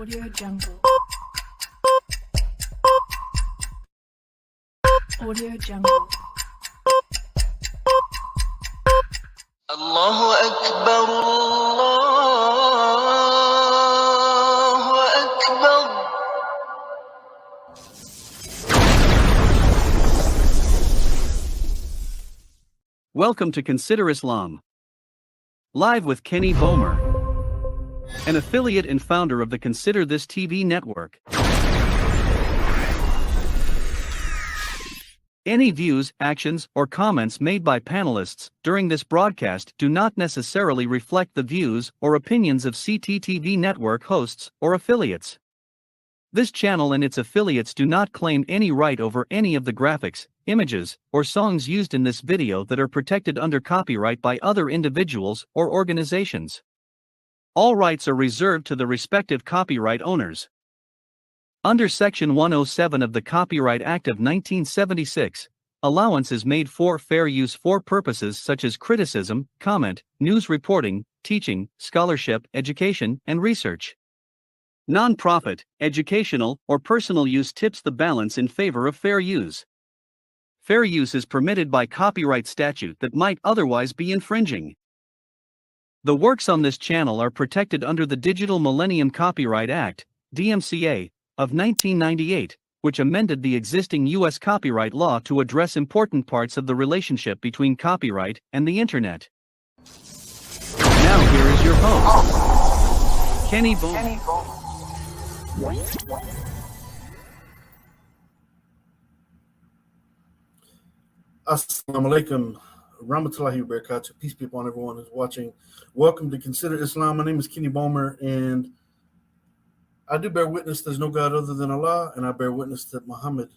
Audio Jungle. Audio Jungle. Allahu Akbar, Allahu Akbar. Welcome to Consider Islam. Live with Kenny Bomer, an affiliate and founder of the Consider This TV network. Any views, actions, or comments made by panelists during this broadcast do not necessarily reflect the views or opinions of CTTV network hosts or affiliates. This channel and its affiliates do not claim any right over any of the graphics, images, or songs used in this video that are protected under copyright by other individuals or organizations. All rights are reserved to the respective copyright owners. Under Section 107 of the Copyright Act of 1976, allowance is made for fair use for purposes such as criticism, comment, news reporting, teaching, scholarship, education, and research. Non-profit, educational, or personal use tips the balance in favor of fair use. Fair use is permitted by copyright statute that might otherwise be infringing. The works on this channel are protected under the Digital Millennium Copyright Act, DMCA, of 1998, which amended the existing U.S. copyright law to address important parts of the relationship between copyright and the Internet. Now here is your host, Kenny Bomer. Assalamu alaikum, rahmatullahi wa barakatuh. Peace be upon everyone who's watching. Welcome to Consider Islam. My name is Kenny Bomer, and I do bear witness there's no God other than Allah, and I bear witness that Muhammad,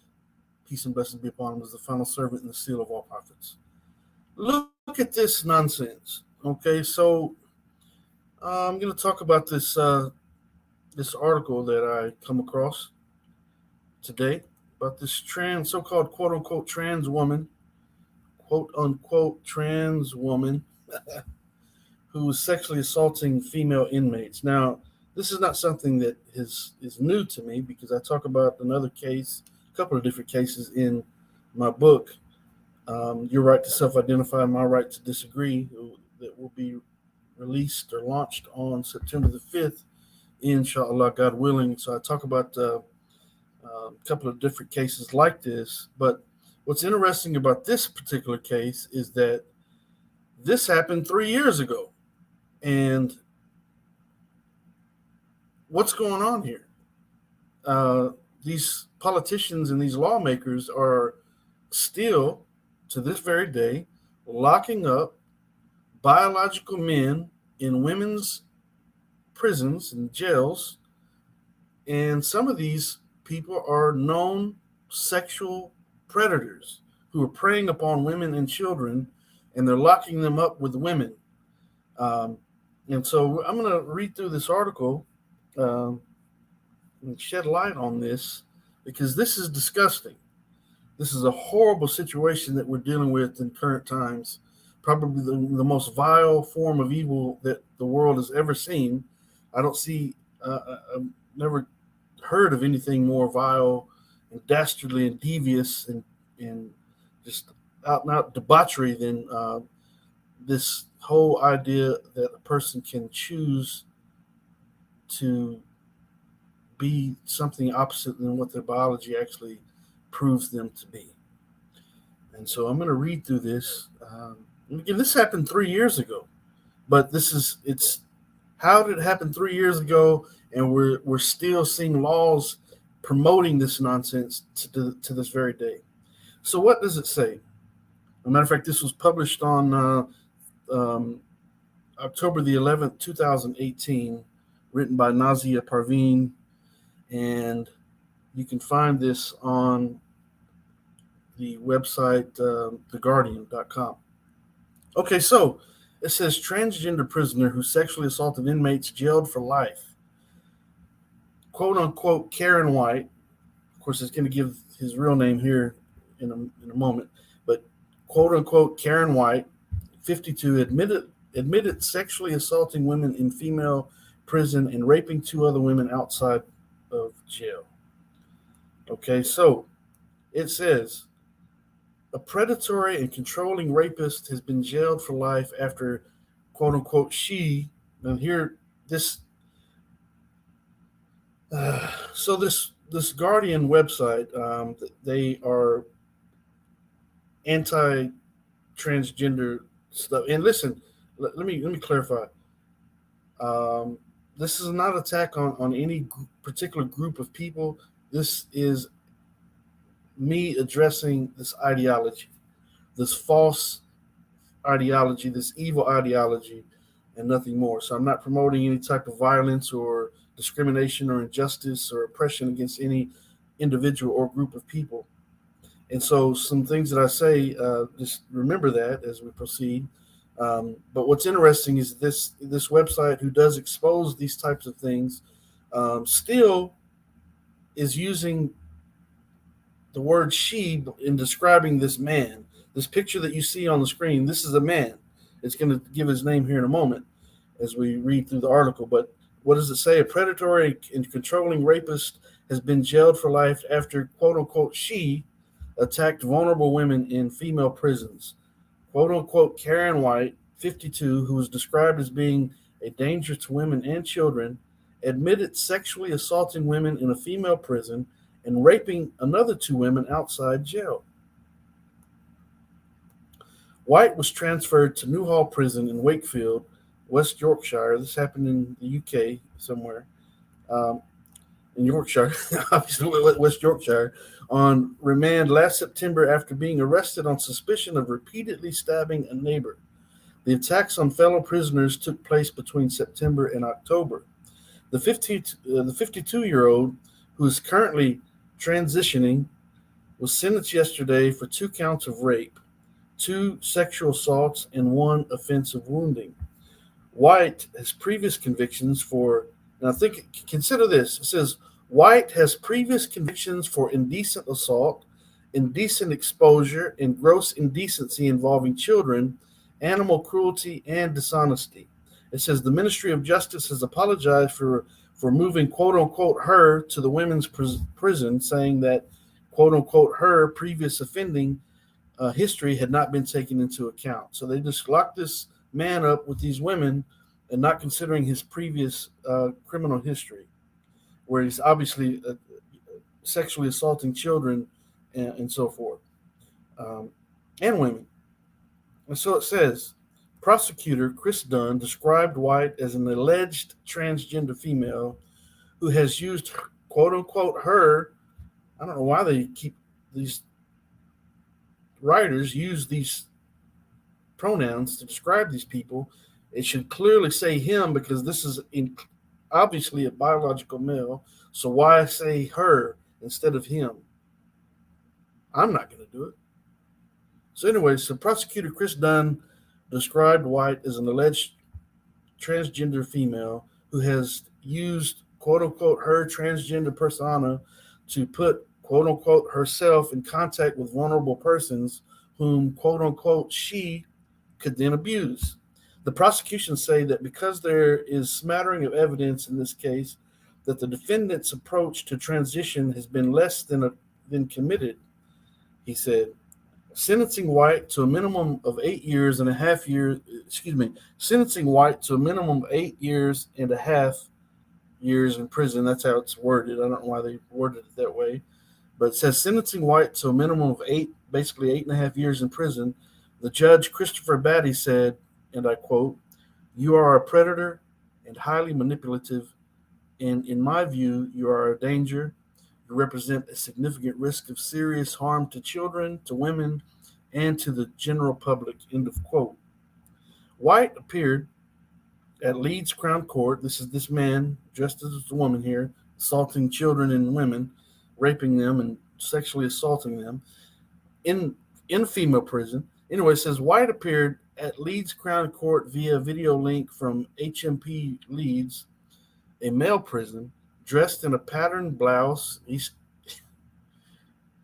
peace and blessings be upon him, is the final servant and the seal of all prophets. Look at this nonsense. Okay, so I'm going to talk about this article that I come across today about this so-called quote-unquote trans woman, quote-unquote trans woman, who was sexually assaulting female inmates. Now, this is not something that is new to me, because I talk about another case, a couple of different cases in my book, Your Right to Self-Identify, My Right to Disagree, that will be released or launched on September the 5th, inshallah, God willing. So I talk about a couple of different cases like this. But what's interesting about this particular case is that this happened 3 years ago. And what's going on here? These politicians and these lawmakers are still, to this very day, locking up biological men in women's prisons and jails. And some of these people are known sexual predators who are preying upon women and children, and they're locking them up with women. And so I'm going to read through this article and shed light on this, because this is disgusting. This is a horrible situation that we're dealing with in current times, probably the most vile form of evil that the world has ever seen. I don't see, I've never heard of anything more vile and dastardly and devious and just out and out debauchery than this whole idea that a person can choose to be something opposite than what their biology actually proves them to be. And so I'm going to read through this. Again, this happened 3 years ago, but how did it happen 3 years ago, and we're still seeing laws promoting this nonsense to this very day? So what does it say? As a matter of fact, this was published on October the 11th, 2018, written by Nazia Parveen, and you can find this on the website theguardian.com. Okay, so it says transgender prisoner who sexually assaulted inmates jailed for life. Quote unquote Karen White, of course it's going to give his real name here in a moment, but quote unquote Karen White, 52, admitted sexually assaulting women in female prison and raping 2 other women outside of jail. Okay, so it says a predatory and controlling rapist has been jailed for life after, quote unquote, she. And here, this. So this Guardian website, they are anti-transgender stuff. And listen, let me clarify. Um, this is not an attack on any particular group of people. This is me addressing this ideology, this false ideology, this evil ideology, and nothing more. So I'm not promoting any type of violence or discrimination or injustice or oppression against any individual or group of people. And so some things that I say, just remember that as we proceed. But what's interesting is this website, who does expose these types of things, still is using the word she in describing this man. This picture that you see on the screen, this is a man. It's going to give his name here in a moment as we read through the article. But what does it say? A predatory and controlling rapist has been jailed for life after, quote unquote, she attacked vulnerable women in female prisons. Quote unquote, Karen White, 52, who was described as being a danger to women and children, admitted sexually assaulting women in a female prison and raping another 2 women outside jail. White was transferred to Newhall Prison in Wakefield, West Yorkshire. This happened in the UK somewhere, in Yorkshire, obviously West Yorkshire, on remand last September after being arrested on suspicion of repeatedly stabbing a neighbor. The attacks on fellow prisoners took place between September and October. The 52-year-old, who is currently transitioning, was sentenced yesterday for 2 counts of rape, 2 sexual assaults, and 1 offensive wounding. White has previous convictions for, now consider this. It says White has previous convictions for indecent assault, indecent exposure, and gross indecency involving children, animal cruelty, and dishonesty. It says the Ministry of Justice has apologized for moving, quote unquote, her to the women's prison, saying that, quote unquote, her previous offending history had not been taken into account. So they just locked this man up with these women and not considering his previous criminal history, where he's obviously sexually assaulting children and so forth, and women. And so it says, prosecutor Chris Dunn described White as an alleged transgender female who has used, quote unquote, her. I don't know why they keep these writers use these pronouns to describe these people. It should clearly say him, because this is obviously a biological male. So why say her instead of him? I'm not going to do it. So anyway, so prosecutor Chris Dunn described White as an alleged transgender female who has used, quote unquote, her transgender persona to put, quote unquote, herself in contact with vulnerable persons whom, quote unquote, she could then abuse. The prosecution say that because there is smattering of evidence in this case that the defendant's approach to transition has been less than committed, he said, sentencing White to a minimum of 8 years and a half years, sentencing White to a minimum of 8 years and a half years in prison. That's how it's worded. I don't know why they worded it that way, but it says sentencing White to a minimum of 8.5 years in prison. The judge, Christopher Batty, said, and I quote, "You are a predator and highly manipulative, and in my view, you are a danger. You represent a significant risk of serious harm to children, to women, and to the general public," end of quote. White appeared at Leeds Crown Court. This is this man dressed as a woman here, assaulting children and women, raping them and sexually assaulting them in female prison. Anyway, it says White appeared at Leeds Crown Court via video link from HMP Leeds, a male prison, dressed in a patterned blouse.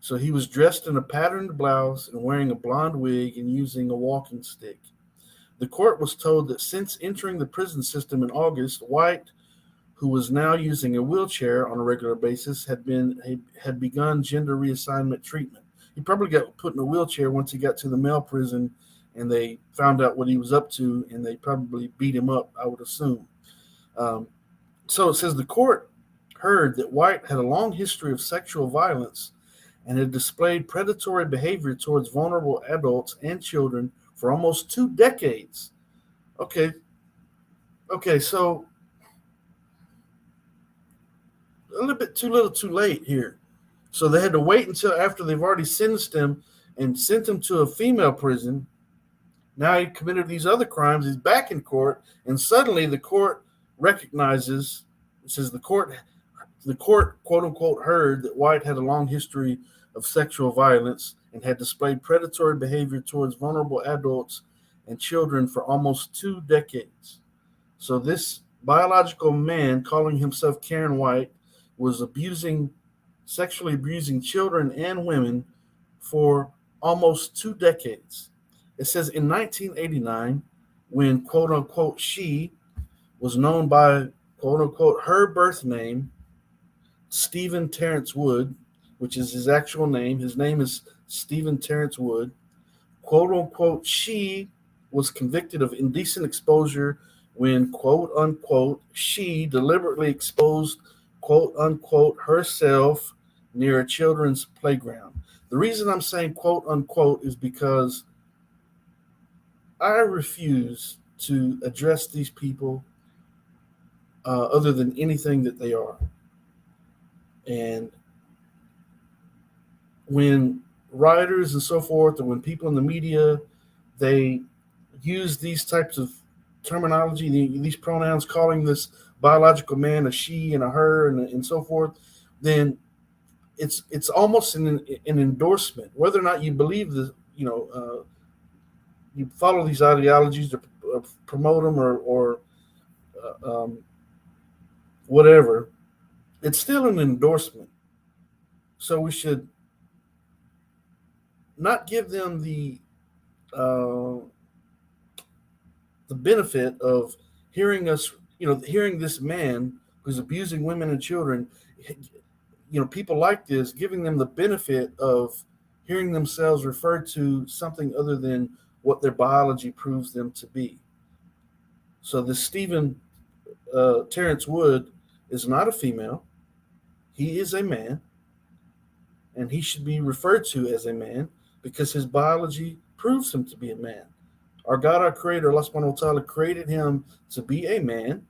So he was dressed in a patterned blouse and wearing a blonde wig and using a walking stick. The court was told that since entering the prison system in August, White, who was now using a wheelchair on a regular basis, had begun gender reassignment treatment. He probably got put in a wheelchair once he got to the male prison, and they found out what he was up to, and they probably beat him up, I would assume. Um, so it says the court heard that White had a long history of sexual violence and had displayed predatory behavior towards vulnerable adults and children for almost 2 decades. Okay, so a little bit too little too late here. So they had to wait until after they've already sentenced him and sent him to a female prison. Now he committed these other crimes. He's back in court, and suddenly the court recognizes. It says the court, quote unquote, heard that White had a long history of sexual violence and had displayed predatory behavior towards vulnerable adults and children for almost 2 decades. So this biological man, calling himself Karen White, was sexually abusing children and women for almost 2 decades. It says in 1989, when quote unquote she was known by quote unquote her birth name, Stephen Terence Wood, which is his actual name. His name is Stephen Terence Wood. Quote unquote she was convicted of indecent exposure when quote unquote she deliberately exposed quote unquote herself near a children's playground. The reason I'm saying quote unquote is because I refuse to address these people other than anything that they are. And when writers and so forth, or when people in the media, they use these types of terminology, these pronouns, calling this biological man a she and a her and so forth, then it's almost an endorsement, whether or not you believe this, you follow these ideologies or promote them or whatever. It's still an endorsement. So we should not give them the benefit of hearing this man who's abusing women and children, people like this, giving them the benefit of hearing themselves referred to something other than what their biology proves them to be. So this Stephen Terence Wood is not a female. He is a man, and he should be referred to as a man because his biology proves him to be a man. Our God, our Creator, Allah subhanahu wa ta'ala, created him to be a man.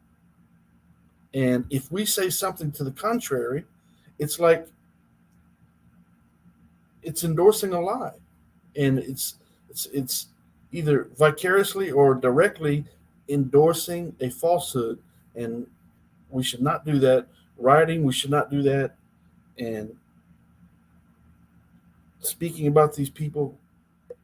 And if we say something to the contrary, it's like it's endorsing a lie. And it's either vicariously or directly endorsing a falsehood. And we should not do that. Writing, we should not do that. And speaking about these people,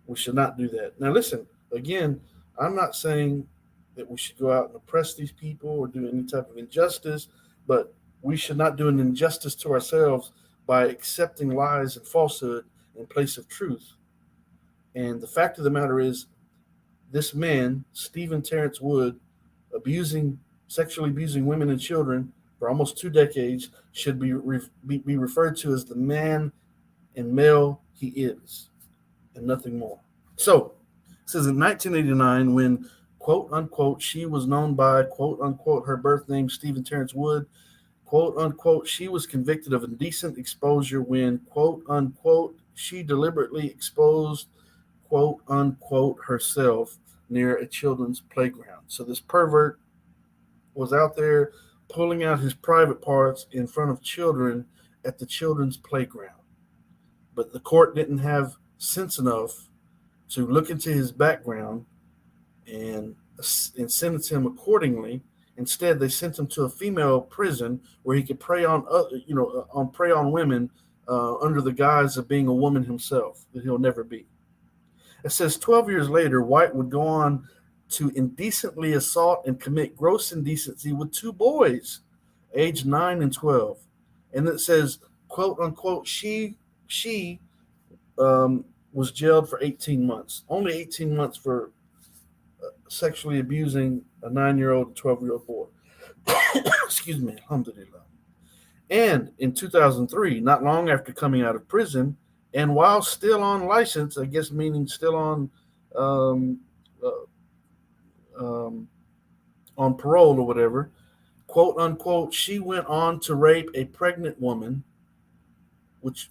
we should not do that. Now, listen, again, I'm not saying that we should go out and oppress these people or do any type of injustice, but we should not do an injustice to ourselves by accepting lies and falsehood in place of truth. And the fact of the matter is, this man, Stephen Terence Wood, sexually abusing women and children for almost 2 decades, should be referred to as the man and male he is, and nothing more. So, it says in 1989, when quote unquote she was known by quote unquote her birth name, Stephen Terence Wood, quote unquote she was convicted of indecent exposure when quote unquote she deliberately exposed quote unquote herself near a children's playground. So this pervert was out there pulling out his private parts in front of children at the children's playground. But the court didn't have sense enough to look into his background and sentence him accordingly. Instead, they sent him to a female prison where he could prey on women under the guise of being a woman himself that he'll never be. It says 12 years later, White would go on to indecently assault and commit gross indecency with 2 boys, aged 9 and 12. And it says, quote unquote, she was jailed for 18 months. Only 18 months for sexually abusing a 9-year-old and 12-year-old boy. Excuse me, alhamdulillah. And in 2003, not long after coming out of prison, and while still on license, I guess meaning still um, uh, um, on parole or whatever, quote unquote, she went on to rape a pregnant woman,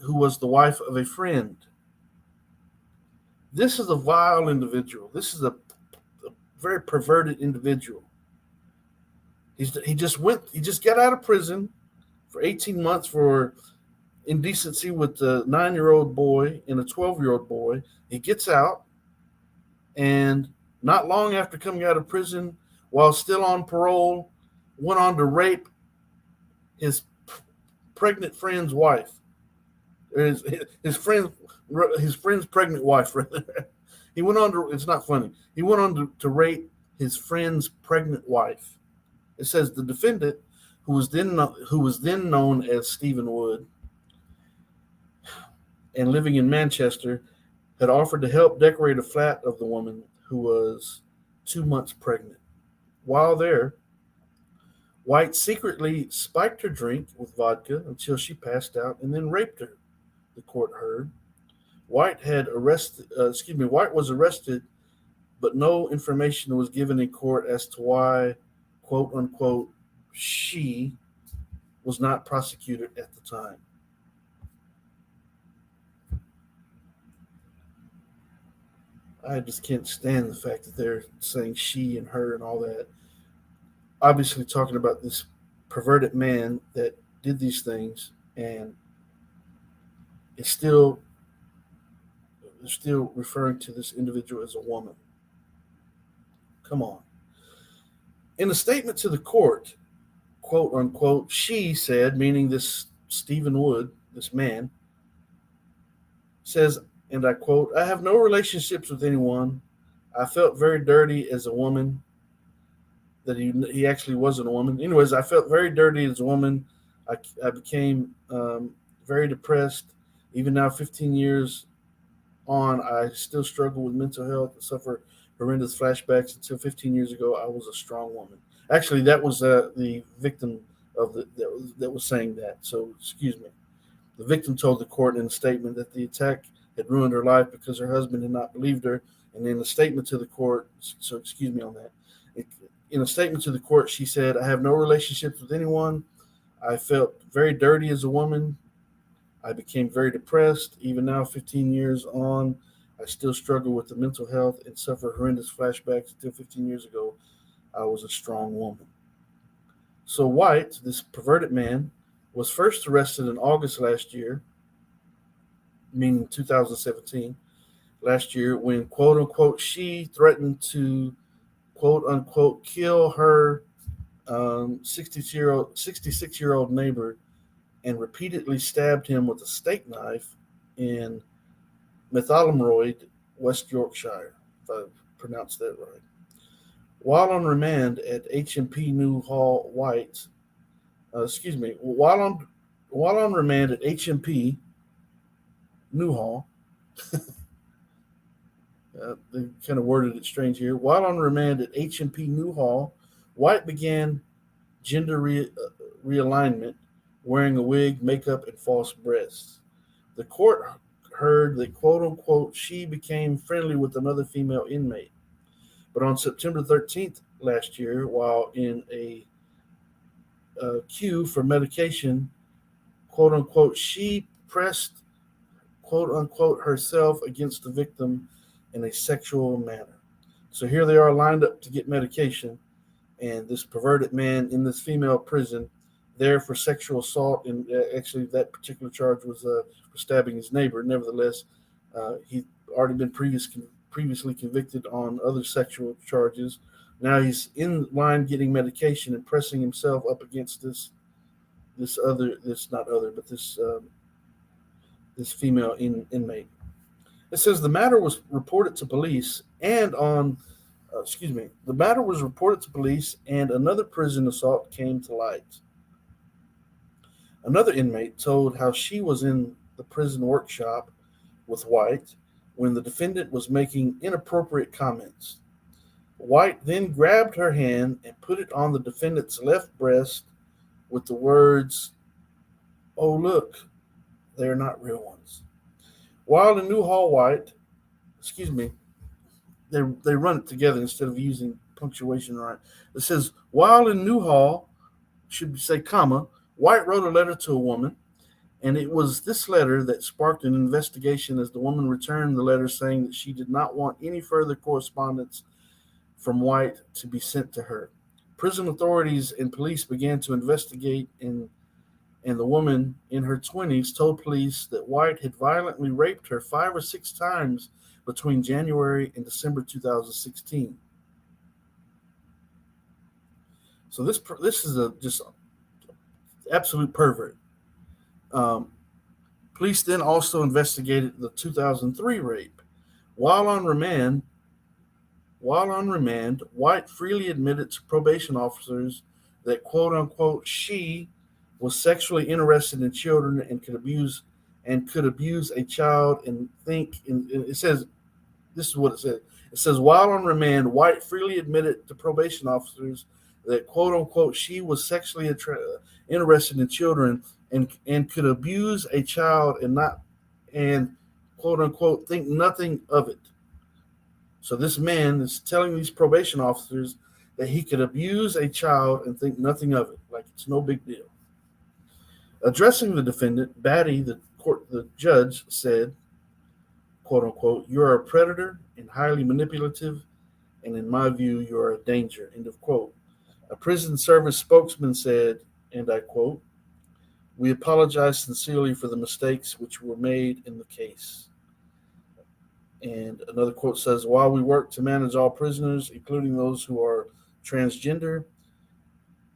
who was the wife of a friend. This is a vile individual. This is a very perverted individual. He just got out of prison for 18 months for indecency with a 9-year-old boy and a 12-year-old boy. He gets out, and not long after coming out of prison, while still on parole, went on to rape his pregnant friend's wife. His, his friend his friend's pregnant wife. He went on to. It's not funny. He went on to rape his friend's pregnant wife. It says the defendant, who was then known as Stephen Wood, and living in Manchester, had offered to help decorate a flat of the woman who was 2 months pregnant. While there, White secretly spiked her drink with vodka until she passed out and then raped her, the court heard. White was arrested, but no information was given in court as to why, quote unquote, she was not prosecuted at the time. I just can't stand the fact that they're saying she and her and all that. Obviously, talking about this perverted man that did these things, and it's still referring to this individual as a woman. Come on. In a statement to the court, quote unquote, she said, meaning this Stephen Wood, this man, says, and I quote, I have no relationships with anyone. I felt very dirty as a woman. That he actually wasn't a woman. Anyways, I felt very dirty as a woman. I became very depressed. Even now, 15 years on, I still struggle with mental health and suffer horrendous flashbacks. Until 15 years ago, I was a strong woman. Actually, that was the victim that was saying that. So, excuse me. The victim told the court in a statement that the attack had ruined her life because her husband had not believed her. And in a statement to the court, so excuse me on that. In a statement to the court, she said, I have no relationships with anyone. I felt very dirty as a woman. I became very depressed. Even now, 15 years on, I still struggle with the mental health and suffer horrendous flashbacks. Until 15 years ago, I was a strong woman. So White, this perverted man, was first arrested in August last year, meaning 2017, last year, when, quote unquote, she threatened to, quote unquote, kill her 66-year-old neighbor and repeatedly stabbed him with a steak knife in Methalmroyd, West Yorkshire, if I pronounced that right. While on remand at HMP Newhall, while on remand at HMP Newhall, they kind of worded it strange here. While on remand at HMP Newhall, White began gender realignment, wearing a wig, makeup, and false breasts. The court heard that, quote unquote, she became friendly with another female inmate. But on September 13th last year, while in a queue for medication, quote unquote, she pressed, quote unquote, herself against the victim in a sexual manner. So here they are lined up to get medication, and this perverted man in this female prison there for sexual assault, and actually that particular charge was for stabbing his neighbor. Nevertheless, he'd already been previously convicted on other sexual charges. Now he's in line getting medication and pressing himself up against this female inmate. It says the matter was reported to police and the matter was reported to police and another prison assault came to light. Another inmate told how she was in the prison workshop with White when the defendant was making inappropriate comments. White then grabbed her hand and put it on the defendant's left breast with the words, "Oh, look, they're not real ones." While in Newhall, White, excuse me, they run it together instead of using punctuation right. It says, while in Newhall, should say comma, White wrote a letter to a woman, and it was this letter that sparked an investigation as the woman returned the letter saying that she did not want any further correspondence from White to be sent to her. Prison authorities and police began to investigate, and the woman in her 20s told police that White had violently raped her 5 or 6 times between January and December 2016. So this is a just absolute pervert. Um, Police then also investigated the 2003 rape. While on remand, White freely admitted to probation officers that "quote unquote" she was sexually interested in children and could abuse a child and think. And it says this is what it says. It says, while on remand, White freely admitted to probation officers that "quote unquote" she was sexually interested in children and could abuse a child and "quote unquote" think nothing of it. So this man is telling these probation officers that he could abuse a child and think nothing of it, like it's no big deal. Addressing the defendant, Batty, the judge, said, "quote unquote" you are a predator and highly manipulative, and in my view, you are a danger." End of quote. A prison service spokesman said, and I quote, "We apologize sincerely for the mistakes which were made in the case." And another quote says, "While we work to manage all prisoners, including those who are transgender,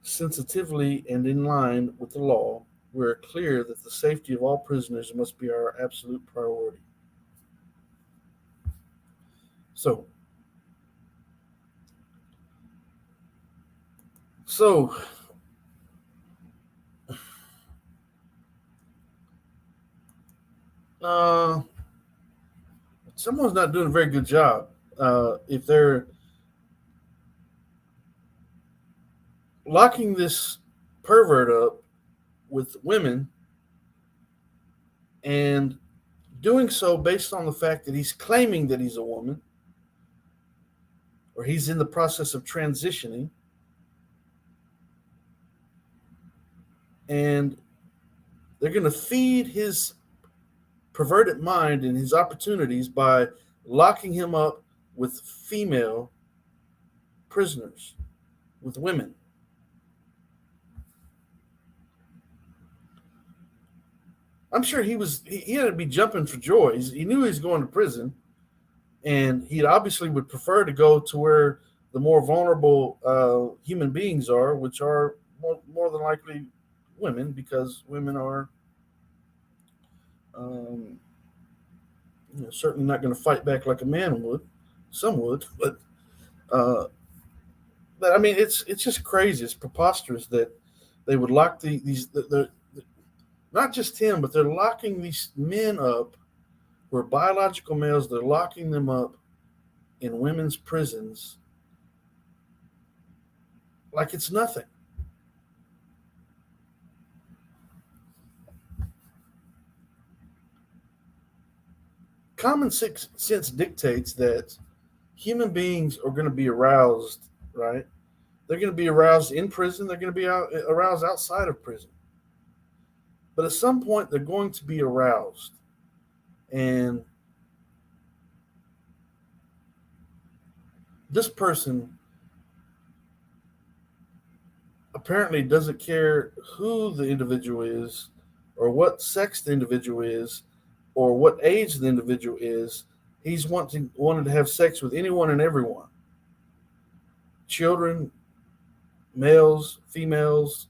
sensitively and in line with the law, we are clear that the safety of all prisoners must be our absolute priority." So, so uh, someone's not doing a very good job if they're locking this pervert up with women and doing so based on the fact that he's claiming that he's a woman or he's in the process of transitioning, and they're going to feed his perverted mind and his opportunities by locking him up with female prisoners, with women. I'm sure he had to be jumping for joy. He knew he was going to prison, and he obviously would prefer to go to where the more vulnerable human beings are, which are more than likely women, because women are um, certainly not going to fight back like a man would. Some would, uh, but I mean, it's just crazy. It's preposterous that they would lock not just him, but they're locking these men up who are biological males. They're locking them up in women's prisons like it's nothing. Common sense dictates that human beings are going to be aroused, right? They're going to be aroused in prison. They're going to be aroused outside of prison. But at some point, they're going to be aroused. And this person apparently doesn't care who the individual is or what sex the individual is or what age the individual is. He's wanted to have sex with anyone and everyone. Children, males, females,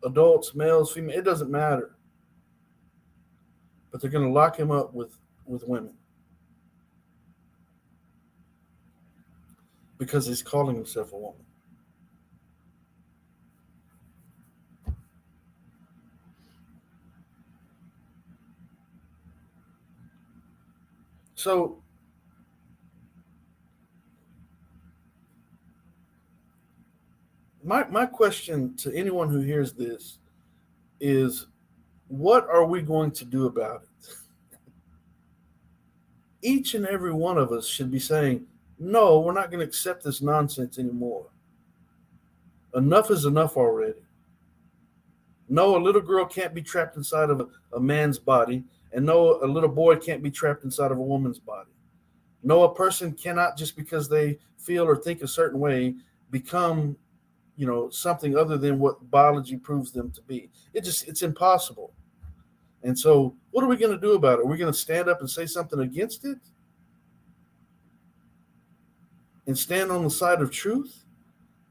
adults, males, females, it doesn't matter. But they're going to lock him up with women because he's calling himself a woman. So my question to anyone who hears this is, what are we going to do about it? Each and every one of us should be saying, no, we're not going to accept this nonsense anymore. Enough is enough already. No, a little girl can't be trapped inside of a man's body, and no, a little boy can't be trapped inside of a woman's body. No, a person cannot, just because they feel or think a certain way, become, something other than what biology proves them to be. It's impossible. And so, what are we going to do about it? Are we going to stand up and say something against it and stand on the side of truth?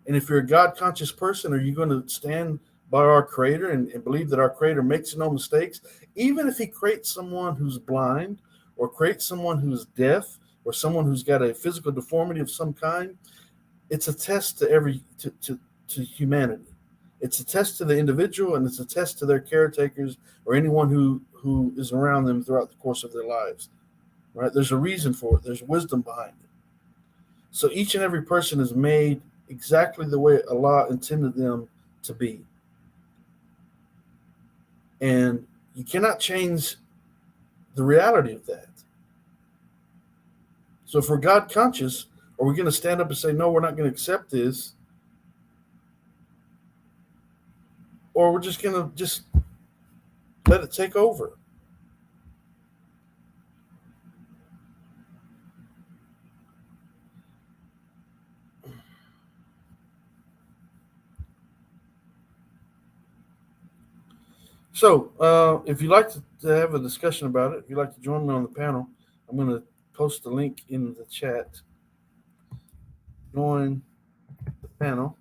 And if you're a God conscious person, are you going to stand by our Creator and believe that our Creator makes no mistakes? Even if He creates someone who's blind, or creates someone who's deaf, or someone who's got a physical deformity of some kind, it's a test to humanity. It's a test to the individual, and it's a test to their caretakers or anyone who is around them throughout the course of their lives. Right? There's a reason for it. There's wisdom behind it. So each and every person is made exactly the way Allah intended them to be. And you cannot change the reality of that. So if we're God conscious, are we going to stand up and say, no, we're not going to accept this? Or we're just going to just let it take over? So if you'd like to have a discussion about it, if you'd like to join me on the panel, I'm going to post the link in the chat. Join the panel.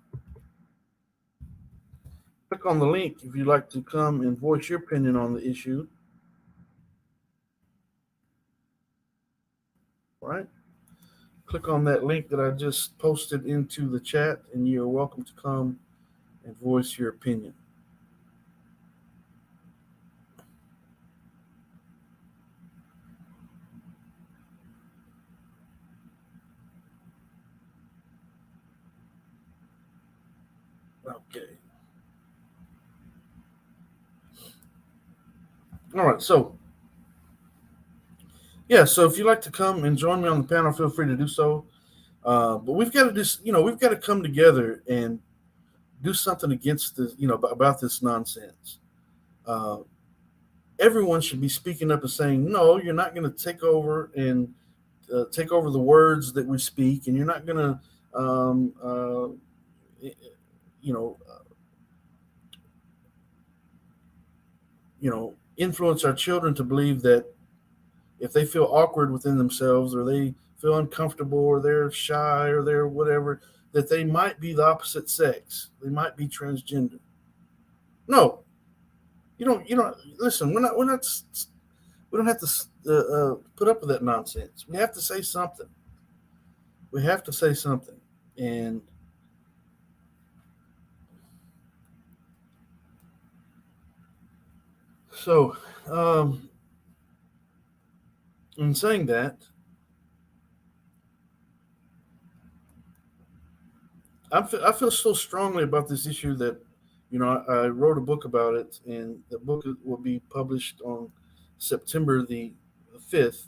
Click on the link if you'd like to come and voice your opinion on the issue. All right? Click on that link that I just posted into the chat, and you're welcome to come and voice your opinion. Okay. All right. So if you'd like to come and join me on the panel, feel free to do so. But we've got to come together and do something against this, about this nonsense. Everyone should be speaking up and saying, no, you're not going to take over and take over the words that we speak, and you're not going to, influence our children to believe that if they feel awkward within themselves, or they feel uncomfortable, or they're shy, or they're whatever, that they might be the opposite sex. They might be transgender. No, you don't listen. We don't have to put up with that nonsense. We have to say something. And so, in saying that, I feel so strongly about this issue that, I wrote a book about it, and the book will be published on September the 5th,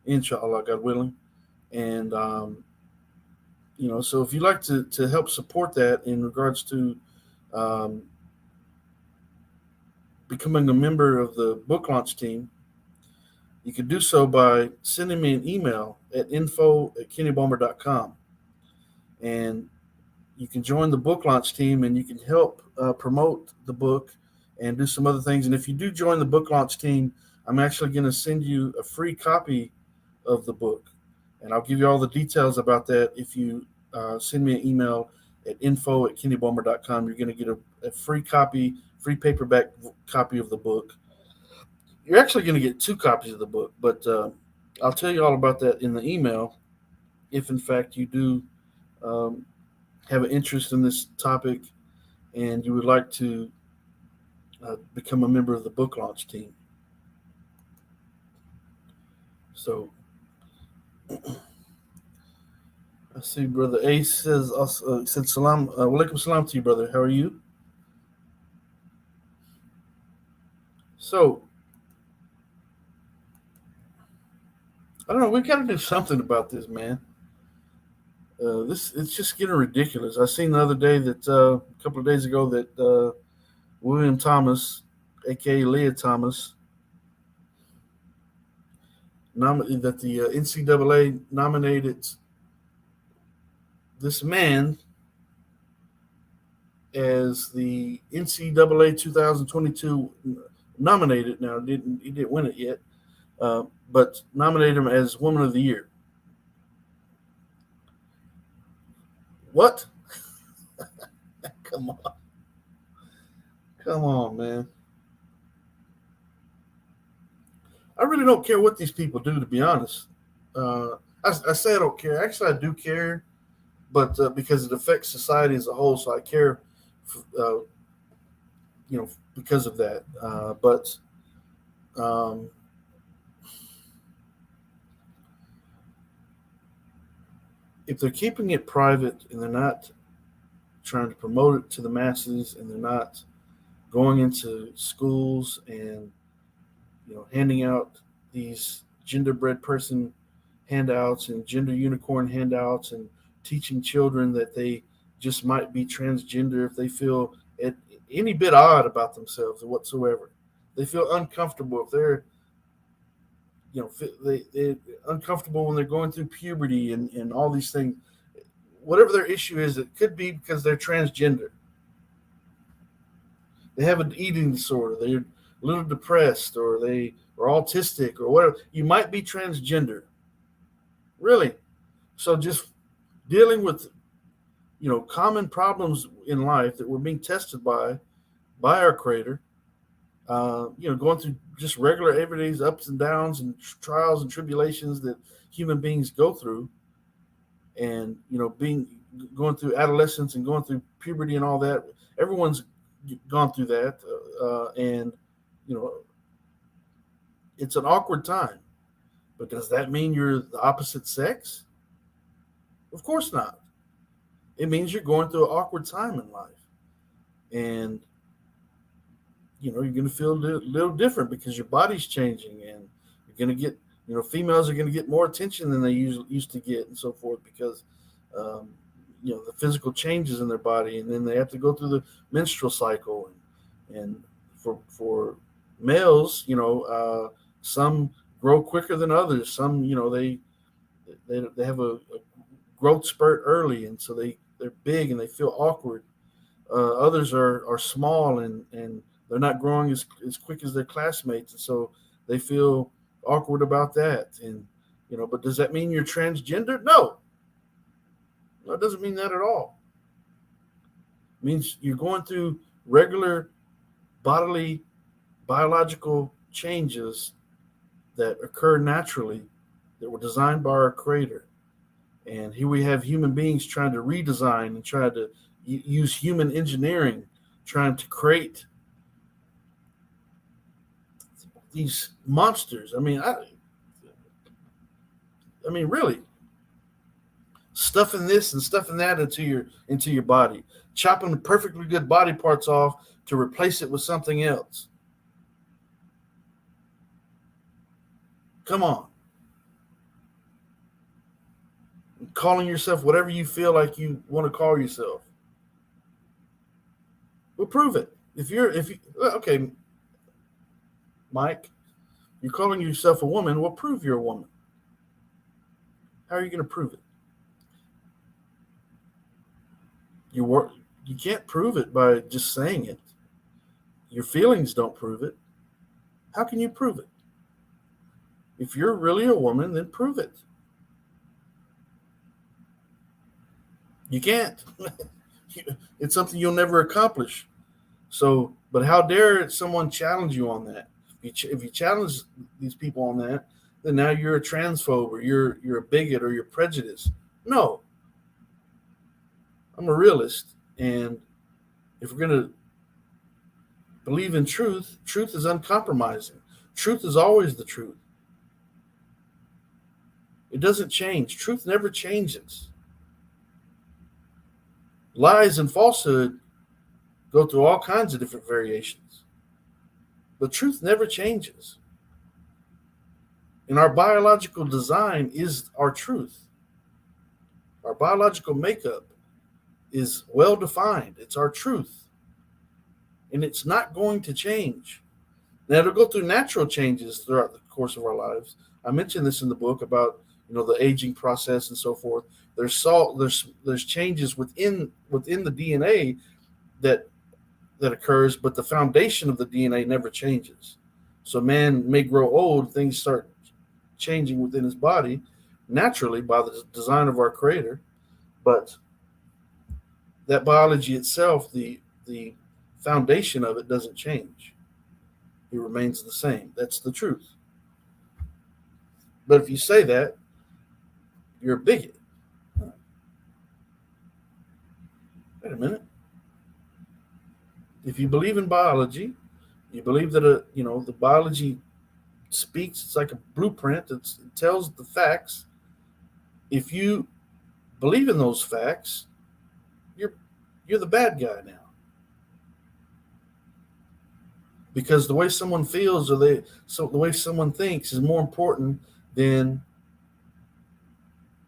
inshallah, God willing. And, so if you'd like to help support that in regards to becoming a member of the book launch team, you can do so by sending me an email at info@kennybomber.com. And you can join the book launch team, and you can help promote the book and do some other things. And if you do join the book launch team, I'm actually going to send you a free copy of the book. And I'll give you all the details about that. If you send me an email at info@kennybomber.com, you're going to get a free paperback copy of the book. You're actually going to get 2 copies of the book, but I'll tell you all about that in the email if, in fact, you do have an interest in this topic and you would like to become a member of the book launch team. So I see Brother Ace said salam, walaikum salam to you, brother. How are you? So, I don't know. We got to do something about this, man. This it's just getting ridiculous. I seen the other day that a couple of days ago that William Thomas, a.k.a. Leah Thomas, that the NCAA nominated this man as the NCAA 2022 nominated. Now, he didn't win it yet, but nominated him as Woman of the Year. What? Come on. Come on, man. I really don't care what these people do, to be honest. I say I don't care. Actually, I do care, but because it affects society as a whole, so I care, uh, because of that. But if they're keeping it private and they're not trying to promote it to the masses and they're not going into schools and handing out these genderbread person handouts and gender unicorn handouts and teaching children that they just might be transgender if they feel any bit odd about themselves or whatsoever. They feel uncomfortable if they're they're uncomfortable when they're going through puberty and all these things. Whatever their issue is, it could be because they're transgender. They have an eating disorder. They're a little depressed, or they are autistic, or whatever. You might be transgender. Really. So just dealing with common problems in life that we're being tested by our Creator. Going through just regular everyday's ups and downs and trials and tribulations that human beings go through, and going through adolescence and going through puberty and all that. Everyone's gone through that, and it's an awkward time. But does that mean you're the opposite sex? Of course not. It means you're going through an awkward time in life, and you're going to feel a little different because your body's changing, and you're going to get females are going to get more attention than they used to get, and so forth, because the physical changes in their body, and then they have to go through the menstrual cycle, and for males, some grow quicker than others. Some they have a growth spurt early, and so they're big and they feel awkward. Others are small and they're not growing as quick as their classmates, and so they feel awkward about that. And but does that mean you're transgender? No, it doesn't mean that at all. It means you're going through regular bodily, biological changes that occur naturally, that were designed by our Creator. And here we have human beings trying to redesign and try to use human engineering, trying to create these monsters. I mean, really, stuffing this and stuffing that into your body, chopping the perfectly good body parts off to replace it with something else. Come on. Calling yourself whatever you feel like you want to call yourself. Well, prove it. Okay, Mike, you're calling yourself a woman. Well, prove you're a woman. How are you going to prove it? You can't prove it by just saying it. Your feelings don't prove it. How can you prove it? If you're really a woman, then prove it. You can't. It's something you'll never accomplish. So, but how dare someone challenge you on that? If you challenge these people on that, then now you're a transphobe, or you're a bigot, or you're prejudiced. No. I'm a realist, and if we're going to believe in truth, truth is uncompromising. Truth is always the truth. It doesn't change. Truth never changes. Lies and falsehood go through all kinds of different variations. But truth never changes. And our biological design is our truth. Our biological makeup is well defined. It's our truth. And it's not going to change. Now it'll go through natural changes throughout the course of our lives. I mentioned this in the book about the aging process and so forth. There's changes within the DNA that occurs, but the foundation of the DNA never changes. So man may grow old, things start changing within his body naturally by the design of our Creator, but that biology itself, the foundation of it doesn't change. It remains the same. That's the truth. But if you say that, you're a bigot. Wait a minute. If you believe in biology, you believe that the biology speaks. It's like a blueprint. It tells the facts. If you believe in those facts, you're the bad guy now. Because the way someone feels or the way someone thinks is more important than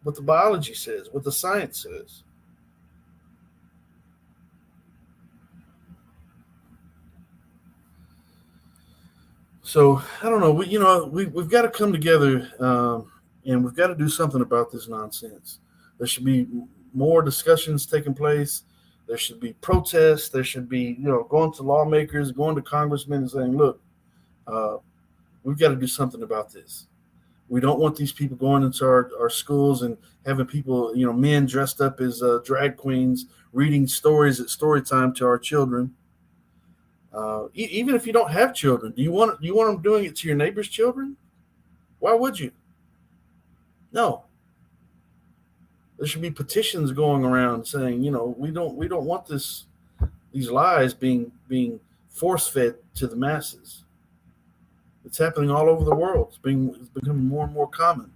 what the biology says, what the science says. So I don't know. We've got to come together, and we've got to do something about this nonsense. There should be more discussions taking place. There should be protests. There should be going to lawmakers, going to congressmen, and saying, "Look, we've got to do something about this. We don't want these people going into our schools and having people, men dressed up as drag queens, reading stories at story time to our children." Even if you don't have children, do you want them doing it to your neighbor's children? Why would you? No. There should be petitions going around saying, we don't want these lies being force fed to the masses. It's happening all over the world. It's becoming more and more common.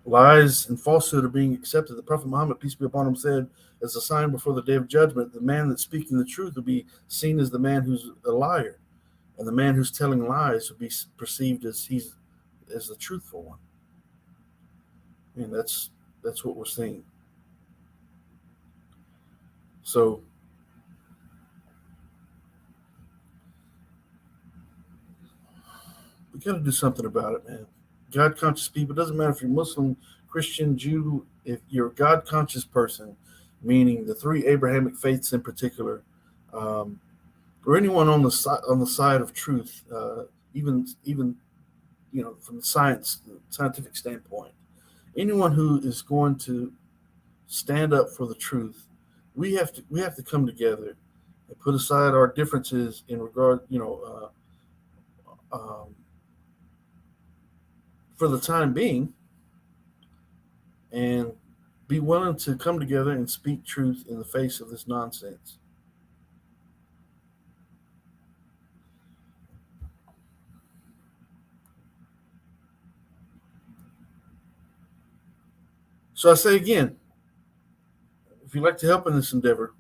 Lies and falsehood are being accepted. The Prophet Muhammad, peace be upon him, said, as a sign before the day of judgment, the man that's speaking the truth will be seen as the man who's a liar, and the man who's telling lies will be perceived as the truthful one. And that's what we're seeing. So we got to do something about it, man. God conscious people, it doesn't matter if you're Muslim, Christian, Jew, if you're a God conscious person, meaning the three Abrahamic faiths in particular, or anyone on the side of truth, even from the scientific standpoint, anyone who is going to stand up for the truth, we have to come together and put aside our differences in regard, for the time being, and be willing to come together and speak truth in the face of this nonsense. So I say again, if you'd like to help in this endeavor,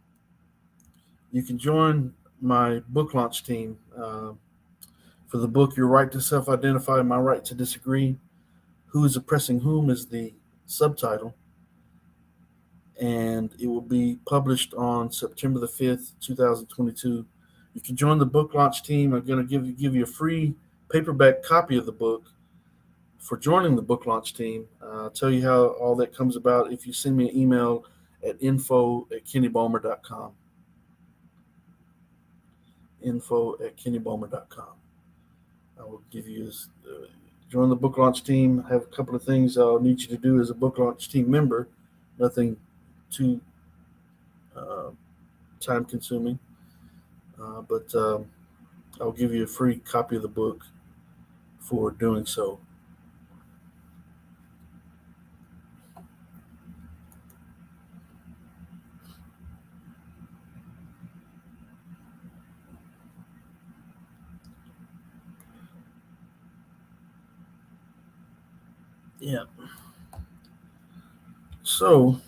you can join my book launch team for the book Your Right to Self-Identify, My Right to Disagree. Who is Oppressing Whom is the subtitle. And it will be published on September the 5th, 2022. You can join the book launch team. I'm going to give you a free paperback copy of the book for joining the book launch team. I'll tell you how all that comes about if you send me an email at info@kennybulmer.com. info@kennybulmer.com. I will give you join the book launch team. I have a couple of things I'll need you to do as a book launch team member. Nothing too time consuming, but I'll give you a free copy of the book for doing so. Yeah. So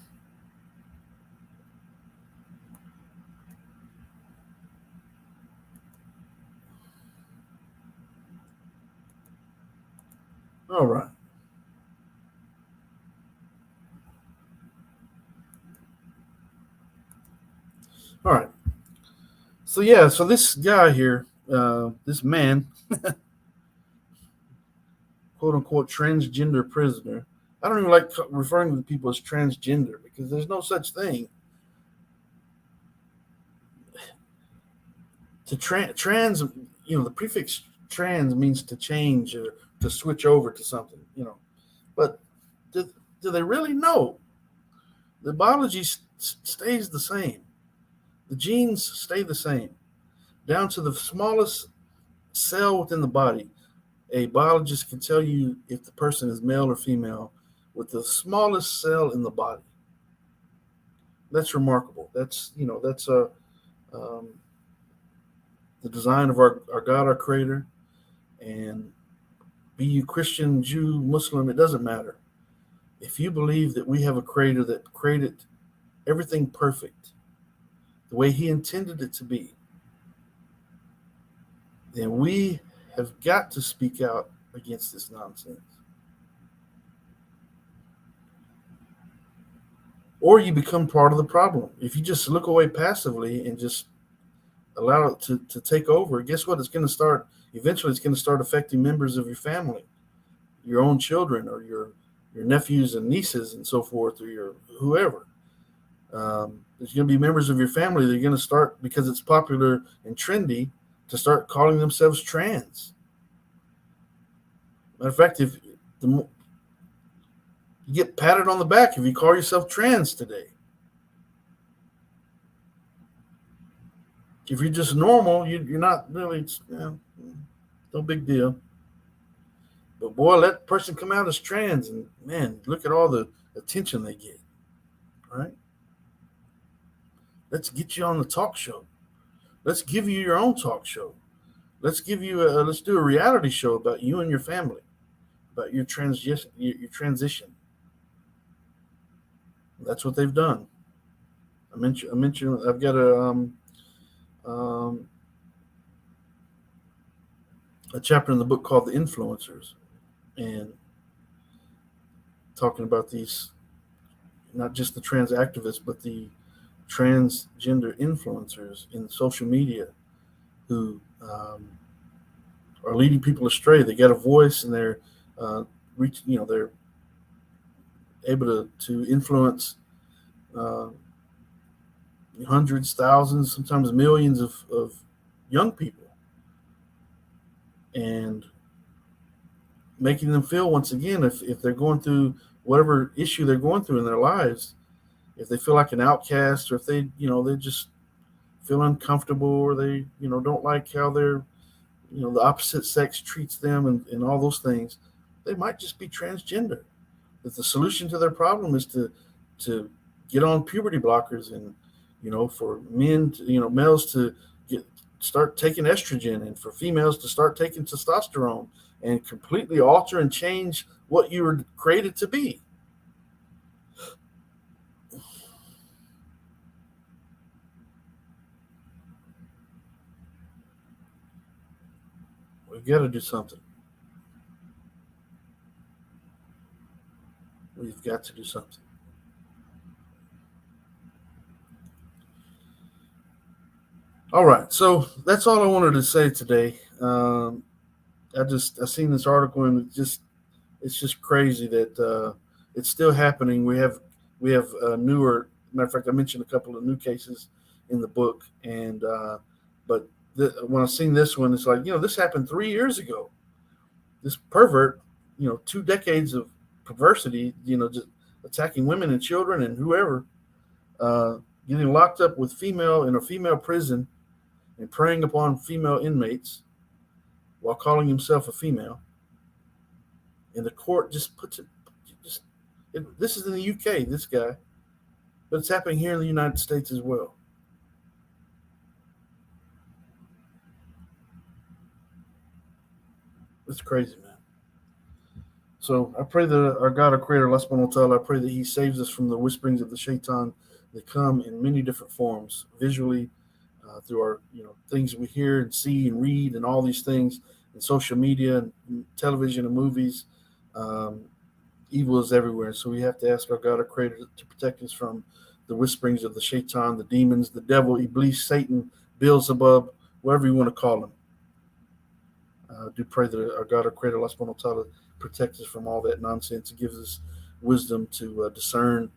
All right. All right. So yeah, so this guy here, this man, quote unquote transgender prisoner. I don't even like referring to people as transgender because there's no such thing. To trans, the prefix trans means to change or to switch over to something. But do, do they really know? The biology stays the same. The genes stay the same, down to the smallest cell within the body. A biologist can tell you if the person is male or female with the smallest cell in the body. That's remarkable. That's um, the design of our God, our Creator, and be you Christian, Jew, Muslim, it doesn't matter. If you believe that we have a Creator that created everything perfect, the way He intended it to be, then we have got to speak out against this nonsense. Or you become part of the problem. If you just look away passively and just allow it to take over, guess what? It's going to start, eventually, it's going to start affecting members of your family, your own children, or your nephews and nieces and so forth, or your whoever. There's going to be members of your family that are going to start, because it's popular and trendy, to start calling themselves trans. Matter of fact, if you get patted on the back if you call yourself trans today. If you're just normal, you're not really, no big deal. But boy, let that person come out as trans, and man, look at all the attention they get. Right? Let's get you on the talk show. Let's give you your own talk show. Let's do a reality show about you and your family, about your transition. That's what they've done. I mentioned. I've got a chapter in the book called "The Influencers," and talking about these, not just the trans activists, but the transgender influencers in social media who are leading people astray. They got a voice, and they're they're able to influence hundreds, thousands, sometimes millions of young people, and making them feel, once again, if they're going through whatever issue they're going through in their lives, if they feel like an outcast, or if they just feel uncomfortable, or they don't like how the opposite sex treats them, and all those things, they might just be transgender. That the solution to their problem is to get on puberty blockers, and for men males to start taking estrogen, and for females to start taking testosterone, and completely alter and change what you were created to be. We've got to do something. We've got to do something. All right, so that's all I wanted to say today. I seen this article, and it's just crazy that it's still happening. We have newer. Matter of fact, I mentioned a couple of new cases in the book, and but when I seen this one, it's like, this happened 3 years ago. This pervert, 2 decades of perversity, just attacking women and children and whoever, getting locked up with in a female prison, and preying upon female inmates while calling himself a female. And the court just puts it, this is in the UK, this guy, but it's happening here in the United States as well. It's crazy, man. So I pray that our God, our Creator, Allah subhanahu wa ta'ala, I pray that He saves us from the whisperings of the shaitan that come in many different forms, visually, through our things we hear and see and read, and all these things in social media and television and movies, Evil is everywhere. So we have to ask our God, our Creator, to protect us from the whisperings of the shaitan, the demons, the devil, Iblis, Satan, Beelzebub, whatever you want to call him. Do pray that our God, our Creator, Allah subhanahu wa ta'ala, protect us from all that nonsense and gives us wisdom to discern,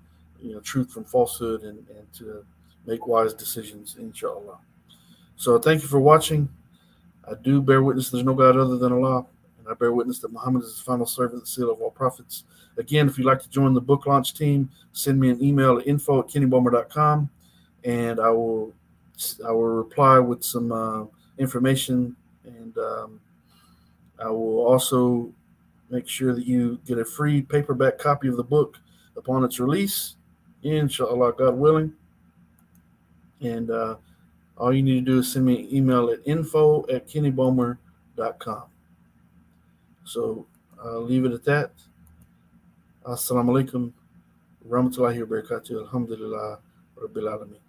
truth from falsehood and to make wise decisions, inshallah. So thank you for watching. I do bear witness there's no God other than Allah, and I bear witness that Muhammad is the final servant, the seal of all prophets. Again, if you'd like to join the book launch team, send me an email at info@kennybulmer.com, and I will reply with some information, and I will also make sure that you get a free paperback copy of the book upon its release, inshallah, God willing. And all you need to do is send me an email at info@kennybulmer.com. So I'll leave it at that. Assalamu alaikum, rahmatullahi wa barakatuh, alhamdulillah, rabbil alameen.